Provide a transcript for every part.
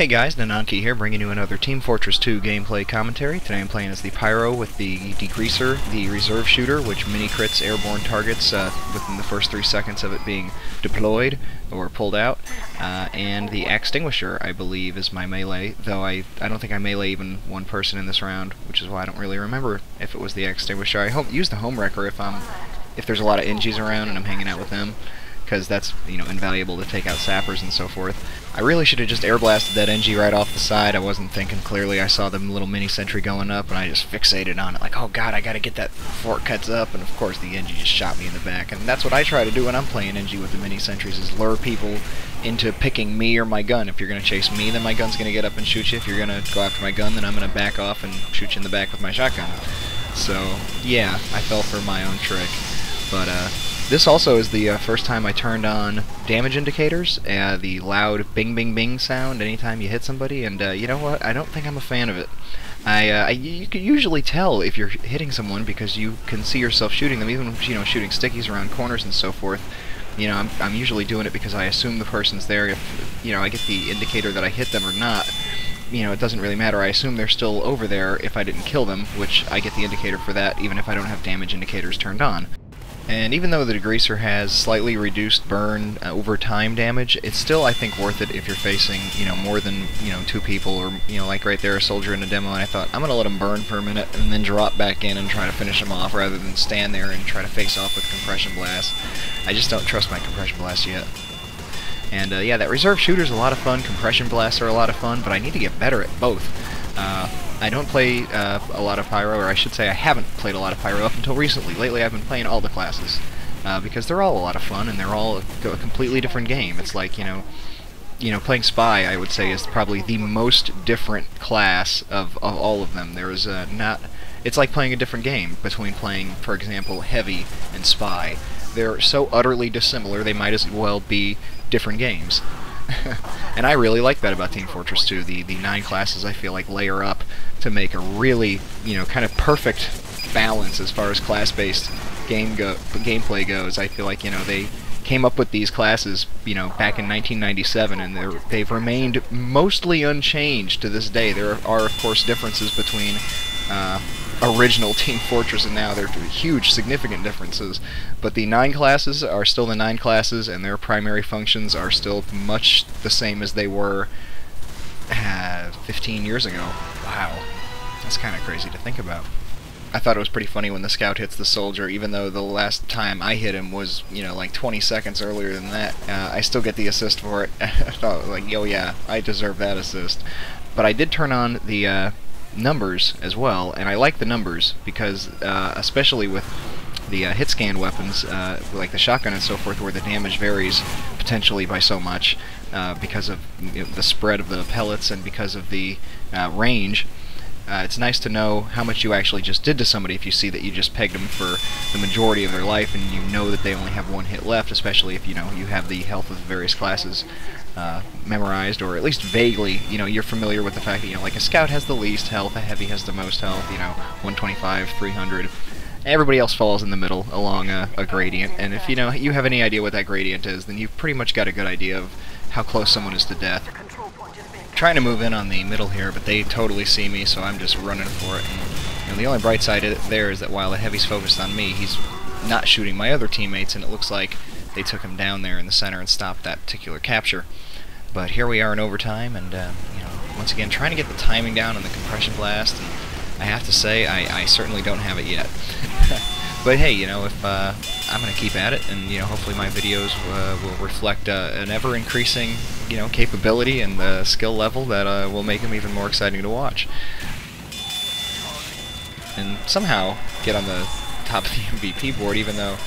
Hey guys, Nananki here, bringing you another Team Fortress 2 gameplay commentary. Today I'm playing as the Pyro with the Degreaser, the reserve shooter, which mini-crits airborne targets within the first 3 seconds of it being deployed or pulled out, and the Extinguisher, I believe, is my melee, though I don't think I melee even one person in this round, which is why I don't really remember if it was the Extinguisher. I use the Home Wrecker if there's a lot of engis around and I'm hanging out with them, because that's, invaluable to take out sappers and so forth. I really should have just air blasted that engi right off the side. I wasn't thinking clearly. I saw the little mini sentry going up and I just fixated on it, like, oh god, I gotta get that before it cuts up, and of course the engi just shot me in the back. And that's what I try to do when I'm playing engi with the mini sentries, is lure people into picking me or my gun. If you're gonna chase me, then my gun's gonna get up and shoot you. If you're gonna go after my gun, then I'm gonna back off and shoot you in the back with my shotgun. So yeah, I fell for my own trick. But this also is the first time I turned on damage indicators, the loud bing bing bing sound anytime you hit somebody, and you know what, I don't think I'm a fan of it. You can usually tell if you're hitting someone because you can see yourself shooting them, even shooting stickies around corners and so forth. I'm usually doing it because I assume the person's there. If I get the indicator that I hit them or not, it doesn't really matter. I assume they're still over there if I didn't kill them, which I get the indicator for that even if I don't have damage indicators turned on. And even though the Degreaser has slightly reduced burn over time damage, it's still, I think, worth it if you're facing, more than, 2 people, or, like right there, a soldier in a demo, and I thought, I'm gonna let him burn for a minute, and then drop back in and try to finish him off, rather than stand there and try to face off with compression blast. I just don't trust my compression blast yet. And, yeah, that reserve shooter's a lot of fun, compression blasts are a lot of fun, but I need to get better at both. I don't play a lot of Pyro, or I should say I haven't played a lot of Pyro up until recently. Lately I've been playing all the classes, because they're all a lot of fun, and they're all a completely different game. It's like, playing Spy, I would say, is probably the most different class of all of them. There is it's like playing a different game between playing, for example, Heavy and Spy. They're so utterly dissimilar, they might as well be different games. And I really like that about Team Fortress 2. The 9 classes, I feel like, layer up to make a really, kind of perfect balance as far as class-based gameplay goes. I feel like, they came up with these classes, back in 1997, and they've remained mostly unchanged to this day. There are, of course, differences between original Team Fortress and now. There are huge, significant differences, but the 9 classes are still the 9 classes, and their primary functions are still much the same as they were 15 years ago. Wow, that's kind of crazy to think about. I thought it was pretty funny when the scout hits the soldier, even though the last time I hit him was, like 20 seconds earlier than that. I still get the assist for it. I thought, like, oh yeah, I deserve that assist. But I did turn on the numbers as well, and I like the numbers because, especially with the hit scan weapons, like the shotgun and so forth, where the damage varies potentially by so much because of the spread of the pellets and because of the range. It's nice to know how much you actually just did to somebody if you see that you just pegged them for the majority of their life, and you know that they only have 1 hit left, especially if you have the health of the various classes memorized, or at least vaguely, you're familiar with the fact that, like a scout has the least health, a heavy has the most health, 125, 300. Everybody else falls in the middle along a gradient, and if you have any idea what that gradient is, then you've pretty much got a good idea of how close someone is to death. Trying to move in on the middle here, but they totally see me, so I'm just running for it. And the only bright side there is that while the heavy's focused on me, he's not shooting my other teammates, and it looks like they took him down there in the center and stopped that particular capture. But here we are in overtime, and once again trying to get the timing down on the compression blast, and I have to say I certainly don't have it yet. But hey, if I'm going to keep at it, and hopefully my videos will reflect an ever-increasing capability and skill level that will make them even more exciting to watch. And somehow get on the top of the MVP board, even though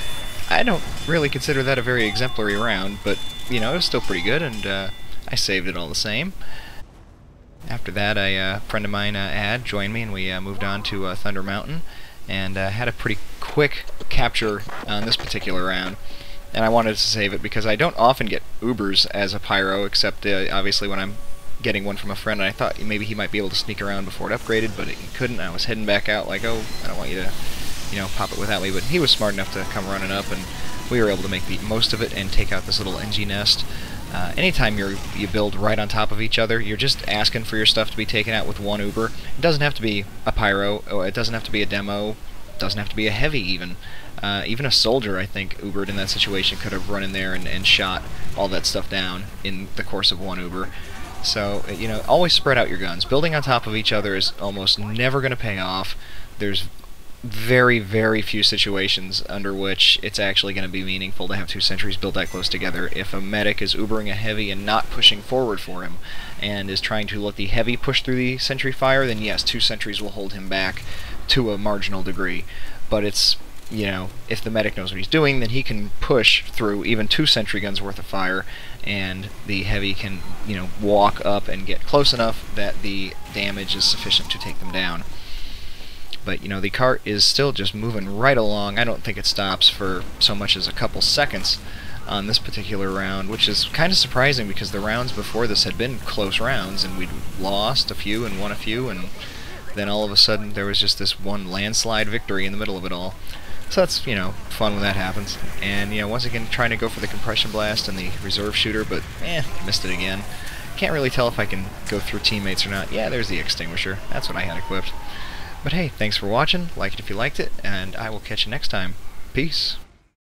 I don't really consider that a very exemplary round, but it was still pretty good, and I saved it all the same. After that, a friend of mine, Ad, joined me, and we moved on to Thunder Mountain, and had a pretty quick capture on this particular round. And I wanted to save it because I don't often get Ubers as a Pyro, except obviously when I'm getting one from a friend, and I thought maybe he might be able to sneak around before it upgraded, but he couldn't. I was heading back out like, oh, I don't want you to, pop it without me, but he was smart enough to come running up, and we were able to make the most of it and take out this little engi nest. anytime you build right on top of each other, you're just asking for your stuff to be taken out with one uber. It doesn't have to be a pyro, it doesn't have to be a demo, it doesn't have to be a heavy even. Even a soldier, I think, ubered in that situation could have run in there and shot all that stuff down in the course of one uber. So, you know, always spread out your guns. Building on top of each other is almost never going to pay off. There's very, very few situations under which it's actually going to be meaningful to have two sentries built that close together. If a medic is ubering a heavy and not pushing forward for him, and is trying to let the heavy push through the sentry fire, then yes, two sentries will hold him back to a marginal degree. But it's, you know, if the medic knows what he's doing, then he can push through even two sentry guns worth of fire, and the heavy can, you know, walk up and get close enough that the damage is sufficient to take them down. But, you know, the cart is still just moving right along. I don't think it stops for so much as a couple seconds on this particular round, which is kind of surprising because the rounds before this had been close rounds, and we'd lost a few and won a few, and then all of a sudden there was just this one landslide victory in the middle of it all. So that's, you know, fun when that happens. And, you know, once again, trying to go for the compression blast and the reserve shooter, but, missed it again. Can't really tell if I can go through teammates or not. Yeah, there's the extinguisher. That's what I had equipped. But hey, thanks for watching. Like it if you liked it, and I will catch you next time. Peace.